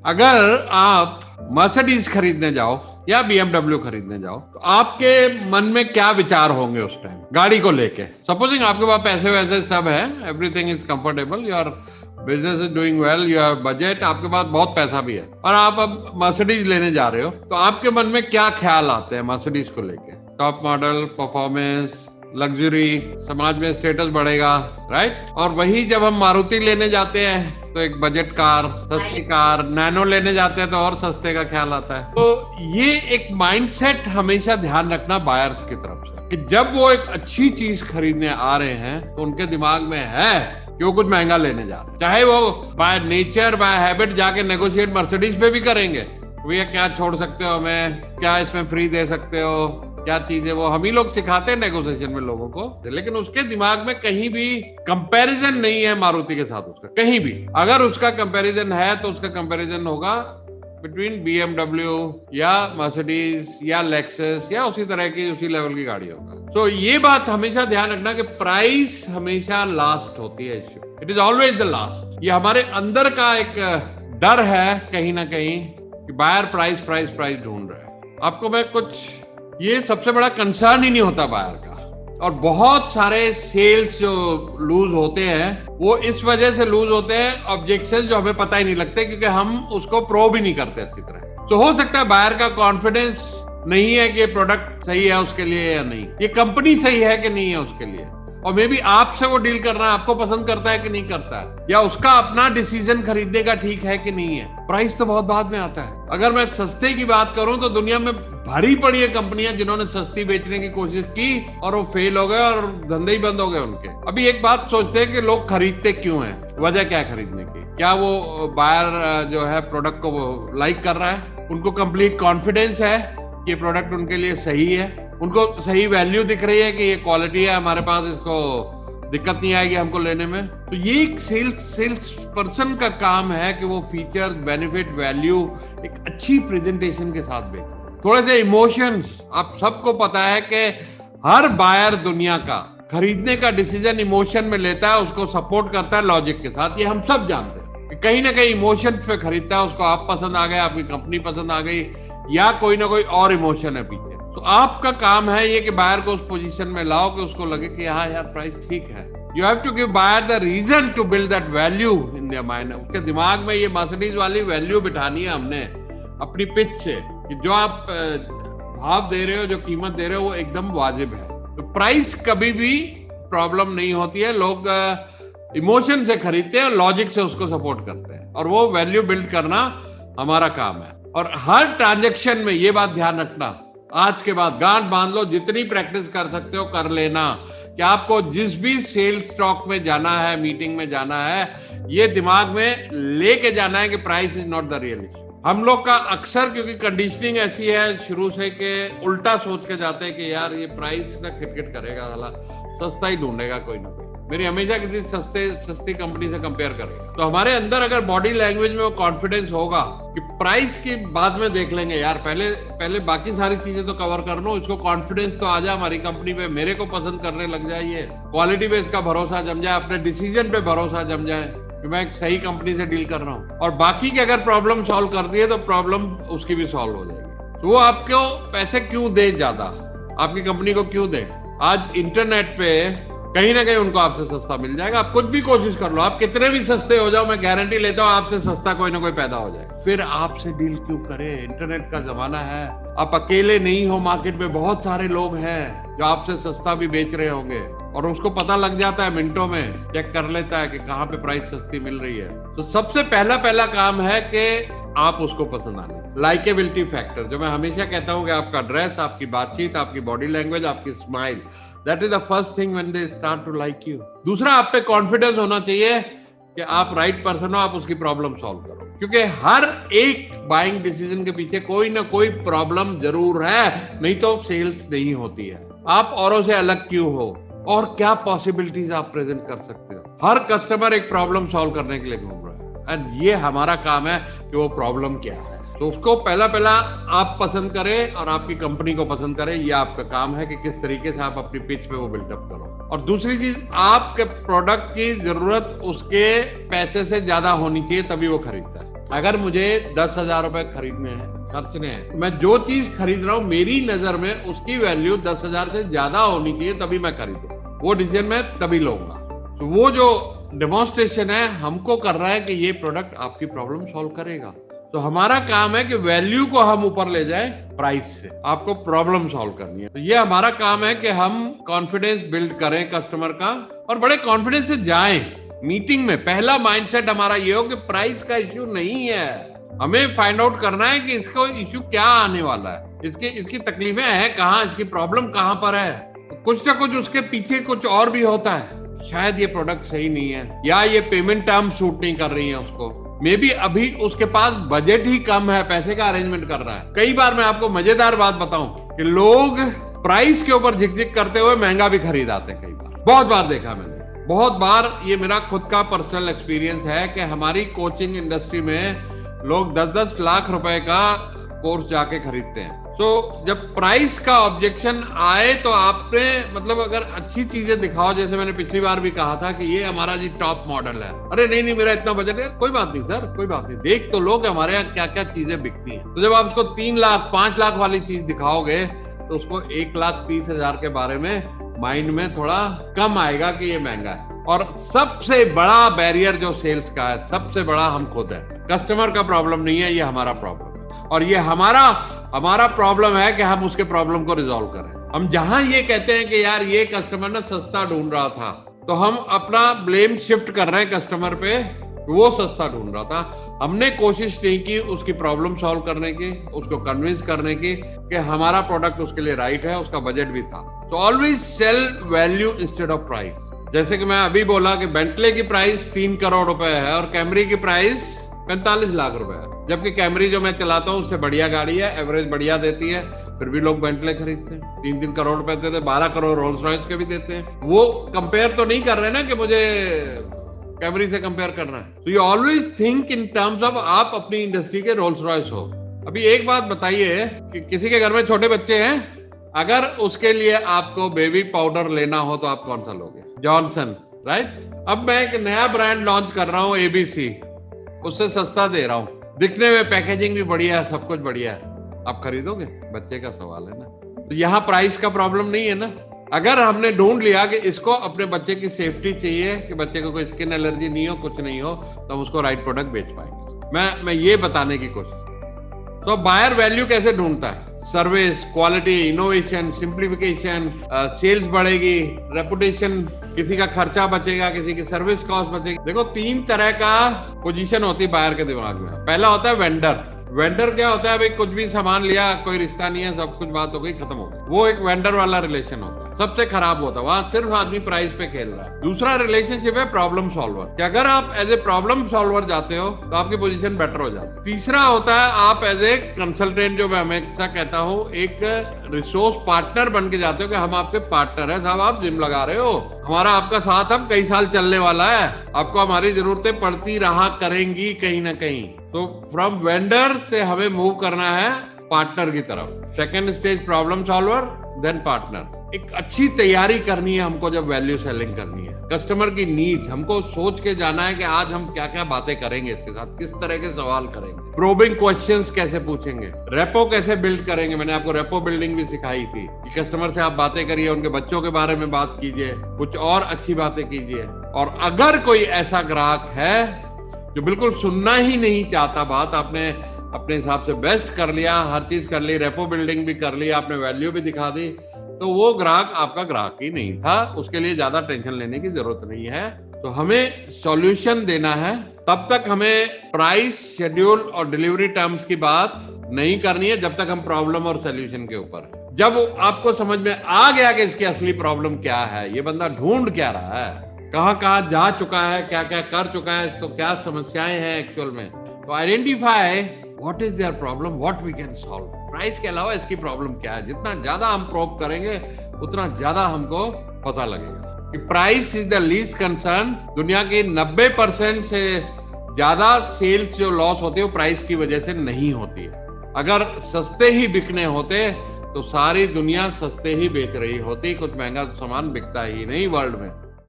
अगर आप मर्सिडीज खरीदने जाओ या BMW खरीदने जाओ तो आपके मन में क्या विचार होंगे उस टाइम गाड़ी को लेके? सपोजिंग आपके पास पैसे वैसे सब है, everything is comfortable, your business is doing well, you have budget, आपके पास बहुत पैसा भी है और आप अब मर्सिडीज लेने जा रहे हो, तो आपके मन में क्या ख्याल आते हैं मर्सिडीज को लेके? टॉप मॉडल, परफॉर्मेंस, लग्जरी, समाज में स्टेटस बढ़ेगा, राइट? और वही जब हम मारुति लेने जाते हैं तो एक बजट कार, सस्ती कार, नैनो लेने जाते हैं तो और सस्ते का ख्याल आता है। तो ये एक माइंडसेट हमेशा ध्यान रखना बायर्स की तरफ से कि जब वो एक अच्छी चीज खरीदने आ रहे हैं तो उनके दिमाग में है कि वो कुछ महंगा लेने जा रहे हैं, चाहे वो बाय नेचर बाय हैबिट जाके नेगोशिएट मर्सिडीज पे भी करेंगे, भैया क्या छोड़ सकते हो हमें, क्या इसमें फ्री दे सकते हो, क्या चीजें, वो हम ही लोग सिखाते हैं नेगोशिएशन में लोगों को, लेकिन उसके दिमाग में कहीं भी कंपैरिजन नहीं है मारुति के साथ उसका, कहीं भी। अगर उसका कंपैरिजन है तो उसका कंपैरिजन होगा बिटवीन BMW या मर्सिडीज या लेक्सस या उसी तरह की उसी लेवल की गाड़ी होगा। तो ये बात हमेशा ध्यान रखना कि प्राइस हमेशा लास्ट होती है, it is always the last. ये हमारे अंदर का एक डर है कहीं ना कहीं कि बायर प्राइस प्राइस प्राइस ढूंढ रहा है। आपको मैं कुछ, ये सबसे बड़ा कंसर्न ही नहीं होता बायर का, और बहुत सारे सेल्स जो लूज होते हैं वो इस वजह से लूज होते हैं, ऑब्जेक्शन जो हमें पता ही नहीं लगते क्योंकि हम उसको प्रो भी नहीं करते अच्छी तरह। तो हो सकता है बायर का कॉन्फिडेंस नहीं है कि प्रोडक्ट सही है उसके लिए या नहीं, ये कंपनी सही है कि नहीं है उसके लिए, और मे बी आपसे वो डील कर रहा है, आपको पसंद करता है कि नहीं करता है, या उसका अपना डिसीजन खरीदने का ठीक है कि नहीं है। प्राइस तो बहुत बाद में आता है। अगर मैं सस्ते की बात करूं तो दुनिया में भरी पड़ी है कंपनियां जिन्होंने सस्ती बेचने की कोशिश की और वो फेल हो गए और धंधे ही बंद हो गए उनके। अभी एक बात सोचते हैं कि लोग खरीदते क्यों हैं, वजह क्या है खरीदने की? क्या वो बायर जो है प्रोडक्ट को लाइक कर रहा है, उनको कंप्लीट कॉन्फिडेंस है कि प्रोडक्ट उनके लिए सही है, उनको सही वैल्यू दिख रही है कि ये क्वालिटी है हमारे पास, इसको दिक्कत नहीं आएगी हमको लेने में। तो ये एक सेल्स पर्सन का काम है कि वो फीचर्स, बेनिफिट, वैल्यू एक अच्छी प्रेजेंटेशन के साथ बेचे। थोड़े से इमोशंस, आप सबको पता है कि हर बायर दुनिया का खरीदने का डिसीजन इमोशन में लेता है, उसको सपोर्ट करता है लॉजिक के साथ, ये हम सब जानते हैं कि कहीं ना कहीं इमोशंस पे खरीदता है, उसको आप पसंद आ गए, आपकी कंपनी पसंद आ गई, या कोई ना कोई और इमोशन है पीछे। तो आपका काम है ये कि बायर को उस पोजीशन में लाओ कि उसको लगे कि हाँ यार प्राइस ठीक है। You have to give buyer the reason to build that value in their mind. उसके दिमाग में ये मर्सिडीज वाली वैल्यू बिठानी है हमने अपनी पिच से कि जो आप भाव दे रहे हो, जो कीमत दे रहे हो वो एकदम वाजिब है। तो प्राइस कभी भी प्रॉब्लम नहीं होती है, लोग इमोशन से खरीदते हैं, लॉजिक से उसको सपोर्ट करते हैं, और वो वैल्यू बिल्ड करना हमारा काम है। और हर ट्रांजैक्शन में ये बात ध्यान रखना, आज के बाद गांठ बांध लो, जितनी प्रैक्टिस कर सकते हो कर लेना कि आपको जिस भी सेल्स स्टॉक में जाना है, मीटिंग में जाना है, ये दिमाग में लेके जाना है कि price is not the real issue. हम लोग का अक्सर, क्योंकि कंडीशनिंग ऐसी है शुरू से कि उल्टा सोच के जाते हैं कि यार ये प्राइस ना खिटखिट करेगा, साला सस्ता ही ढूंढेगा कोई ना कोई, मेरी हमेशा किसी सस्ती कंपनी से कंपेयर करेगा। तो हमारे अंदर अगर बॉडी लैंग्वेज में वो कॉन्फिडेंस होगा कि प्राइस की बाद में देख लेंगे यार, पहले बाकी सारी चीजें तो कवर कर लो, इसको कॉन्फिडेंस तो आ जाए हमारी कंपनी पे, मेरे को पसंद करने लग जाए, ये क्वालिटी पे इसका भरोसा जम जाए, अपने डिसीजन पे भरोसा जम जाए कि मैं एक सही कंपनी से डील कर रहा हूँ, और बाकी की अगर प्रॉब्लम सॉल्व कर दिए तो प्रॉब्लम उसकी भी सॉल्व हो जाएगी। तो वो आपको पैसे क्यों दे, ज्यादा आपकी कंपनी को क्यों दे? आज इंटरनेट पे कहीं ना कहीं उनको आपसे सस्ता मिल जाएगा। आप कुछ भी कोशिश कर लो, आप कितने भी सस्ते हो जाओ, मैं गारंटी लेता हूँ आपसे सस्ता कोई ना कोई पैदा हो जाएगा। फिर आपसे डील क्यों करें? इंटरनेट का जमाना है, आप अकेले नहीं हो, मार्केट में बहुत सारे लोग हैं जो आपसे सस्ता भी बेच रहे होंगे, और उसको पता लग जाता है, मिनटों में चेक कर लेता है कि कहाँ पे प्राइस सस्ती मिल रही है। तो सबसे पहला काम है कि आप उसको पसंद आने, लाइकेबिलिटी फैक्टर, जो मैं हमेशा कहता हूँ कि आपका ड्रेस, आपकी बातचीत, आपकी बॉडी लैंग्वेज, आपकी smile, that is the first thing when they start to like you. दूसरा, आप पे कॉन्फिडेंस होना चाहिए कि आप राइट पर्सन हो, आप उसकी प्रॉब्लम सॉल्व करो, क्योंकि हर एक बाइंग डिसीजन के पीछे कोई ना कोई प्रॉब्लम जरूर है, नहीं तो सेल्स नहीं होती है। आप औरों से अलग क्यों हो, और क्या पॉसिबिलिटीज आप प्रेजेंट कर सकते हो? हर कस्टमर एक प्रॉब्लम सॉल्व करने के लिए घूम रहा है, एंड ये हमारा काम है कि वो प्रॉब्लम क्या है। तो उसको पहला आप पसंद करें और आपकी कंपनी को पसंद करें, ये आपका काम है कि किस तरीके से आप अपनी पिच पे वो बिल्डअप करो। और दूसरी चीज, आपके प्रोडक्ट की जरूरत उसके पैसे से ज्यादा होनी चाहिए, तभी वो खरीदता है। अगर मुझे 10,000 रुपए खरीदने हैं, खर्चने हैं, मैं जो चीज खरीद रहा हूँ मेरी नजर में उसकी वैल्यू 10,000 से ज्यादा होनी चाहिए, तभी मैं खरीदूं। वो डिसीजन मैं तभी लूंगा। तो वो जो डेमोन्स्ट्रेशन है हमको कर रहा है कि ये प्रोडक्ट आपकी प्रॉब्लम सॉल्व करेगा। तो हमारा काम है कि वैल्यू को हम ऊपर ले जाए प्राइस से, आपको प्रॉब्लम सॉल्व करनी है। तो ये हमारा काम है कि हम कॉन्फिडेंस बिल्ड करें कस्टमर का, और बड़े कॉन्फिडेंस से जाएं मीटिंग में। पहला माइंडसेट हमारा ये हो कि प्राइस का इश्यू नहीं है, हमें फाइंड आउट करना है कि इसको इश्यू क्या आने वाला है, इसकी तकलीफें हैं कहाँ, इसकी प्रॉब्लम कहाँ पर है। कुछ ना कुछ उसके पीछे कुछ और भी होता है, शायद ये प्रोडक्ट सही नहीं है, या ये पेमेंट टर्म सूट नहीं कर रही है उसको, मे बी अभी उसके पास बजट ही कम है, पैसे का अरेंजमेंट कर रहा है। कई बार मैं आपको मजेदार बात बताऊं कि लोग प्राइस के ऊपर झिकझिक करते हुए महंगा भी खरीद आते हैं। कई बार, बहुत बार देखा मैंने, बहुत बार। ये मेरा खुद का पर्सनल एक्सपीरियंस है कि हमारी कोचिंग इंडस्ट्री में लोग 10-10 लाख रुपए का कोर्स जाके खरीदते हैं। तो जब प्राइस का ऑब्जेक्शन आए तो आपने मतलब अगर अच्छी चीजें दिखाओ, जैसे मैंने पिछली बार भी कहा था कि ये हमारा जी टॉप मॉडल है, अरे नहीं मेरा इतना बजट है, कोई बात नहीं सर, कोई बात नहीं, देख तो लोग हमारे यहाँ क्या क्या चीजें बिकती हैं। तो जब आप उसको 3 लाख 5 लाख वाली चीज दिखाओगे तो उसको 1,30,000 के बारे में माइंड में थोड़ा कम आएगा कि ये महंगा है। और सबसे बड़ा बैरियर जो सेल्स का है, सबसे बड़ा हम खुद है। कस्टमर का प्रॉब्लम नहीं है, ये हमारा प्रॉब्लम है, और ये हमारा प्रॉब्लम है कि हम उसके प्रॉब्लम को रिजॉल्व करें। हम जहां ये कहते हैं कि यार ये कस्टमर ना सस्ता ढूंढ रहा था, तो हम अपना ब्लेम शिफ्ट कर रहे हैं कस्टमर पे, वो सस्ता ढूंढ रहा था। हमने कोशिश नहीं की उसकी प्रॉब्लम सॉल्व करने की, उसको कन्विंस करने की कि हमारा प्रोडक्ट उसके लिए राइट है, उसका बजट भी था। तो always sell value instead of price. जैसे कि मैं अभी बोला कि बेंटले की प्राइस 3 करोड़ रुपए है और कैमरी की प्राइस 45 लाख रुपए है, जबकि कैमरी जो मैं चलाता हूँ उससे बढ़िया गाड़ी है, एवरेज बढ़िया देती है, फिर भी लोग बेंटले खरीदते हैं। 3-3 करोड़ रुपए देते हैं, 12 करोड़ रोल्स रॉयस के भी देते हैं। वो कंपेयर तो नहीं कर रहे ना कि मुझे कैमरी से कंपेयर करना है। तो you always think in terms of आप अपनी इंडस्ट्री के रोल्स रॉयस हो। अभी एक बात बताइए कि किसी के घर में छोटे बच्चे हैं, अगर उसके लिए आपको बेबी पाउडर लेना हो तो आप कौन सा लोगे? Johnson, right? अब मैं एक नया ब्रांड लॉन्च कर रहा हूँ, ABC, उससे सस्ता दे रहा हूँ, दिखने में पैकेजिंग भी बढ़िया है, सब कुछ बढ़िया है, आप खरीदोगे? बच्चे का सवाल है ना। तो यहाँ प्राइस का प्रॉब्लम नहीं है ना। अगर हमने ढूंढ लिया कि इसको अपने बच्चे की सेफ्टी चाहिए, कि बच्चे को कोई स्किन एलर्जी नहीं हो, कुछ नहीं हो, तो हम उसको राइट प्रोडक्ट बेच पाएंगे। मैं ये बताने की कोशिश। तो बायर वैल्यू कैसे ढूंढता है? Service, quality, innovation, simplification, sales बढ़ेगी, रेपुटेशन, किसी का खर्चा बचेगा, किसी की सर्विस कॉस्ट बचेगी। देखो 3 तरह का पोजीशन होती है बायर के दिमाग में। पहला होता है वेंडर। वेंडर क्या होता है? भाई कुछ भी सामान लिया, कोई रिश्ता नहीं है, सब कुछ बात हो गई, खत्म हो गई। वो एक वेंडर वाला रिलेशन होता है, सबसे खराब होता है, वहां सिर्फ आदमी प्राइस पे खेल रहा है। दूसरा रिलेशनशिप है प्रॉब्लम सॉल्वर, कि अगर आप एज ए प्रॉब्लम सॉल्वर जाते हो तो आपकी पोजीशन बेटर हो जाती है। तीसरा होता है आप एज ए कंसल्टेंट, जो मैं हमेशा कहता हूँ, एक रिसोर्स पार्टनर बन के जाते हो कि हम आपके पार्टनर हैं साहब, आप जिम लगा रहे हो, हमारा आपका साथ अब कई साल चलने वाला है, आपको हमारी जरूरतें पड़ती रहा करेंगी कहीं ना कहीं। तो फ्रॉम वेंडर से हमें मूव करना है पार्टनर की तरफ। Second stage problem solver, then partner. एक अच्छी तैयारी करनी है हमको जब वैल्यू सेलिंग करनी है। कस्टमर की नीड्स हमको सोच के जाना है कि आज हम क्या क्या बातें करेंगे इसके साथ, किस तरह के सवाल करेंगे, प्रोबिंग क्वेश्चंस कैसे पूछेंगे, रेपो कैसे बिल्ड करेंगे। मैंने आपको रेपो बिल्डिंग भी सिखाई थी कि कस्टमर से आप बातें करिए, उनके बच्चों के बारे में बात कीजिए, कुछ और अच्छी बातें कीजिए। और अगर कोई ऐसा ग्राहक है जो बिल्कुल सुनना ही नहीं चाहता बात, आपने अपने हिसाब से बेस्ट कर लिया, हर चीज कर ली, रेपो बिल्डिंग भी कर ली, आपने वैल्यू भी दिखा दी, तो वो ग्राहक आपका ग्राहक ही नहीं था। उसके लिए ज्यादा टेंशन लेने की जरूरत नहीं है। तो हमें सॉल्यूशन देना है, तब तक हमें प्राइस, शेड्यूल और डिलीवरी टर्म्स की बात नहीं करनी है जब तक हम प्रॉब्लम और सोल्यूशन के ऊपर। जब आपको समझ में आ गया कि इसकी असली प्रॉब्लम क्या है, ये बंदा ढूंढ क्या रहा है, कहां कहां जा चुका है, क्या क्या कर चुका है, इसको क्या समस्याएं हैं एक्चुअल में, तो identify what is their problem, what we can solve. Price के अलावा इसकी प्रॉब्लम क्या है, जितना ज्यादा हम प्रोब करेंगे उतना ज्यादा हमको पता लगेगा कि price is the least concern. दुनिया की 90% से ज्यादा सेल्स जो लॉस होती है वो प्राइस की वजह से नहीं होती है। अगर सस्ते ही बिकने होते तो सारी दुनिया सस्ते ही बेच रही होती, कुछ महंगा सामान बिकता ही नहीं वर्ल्ड में।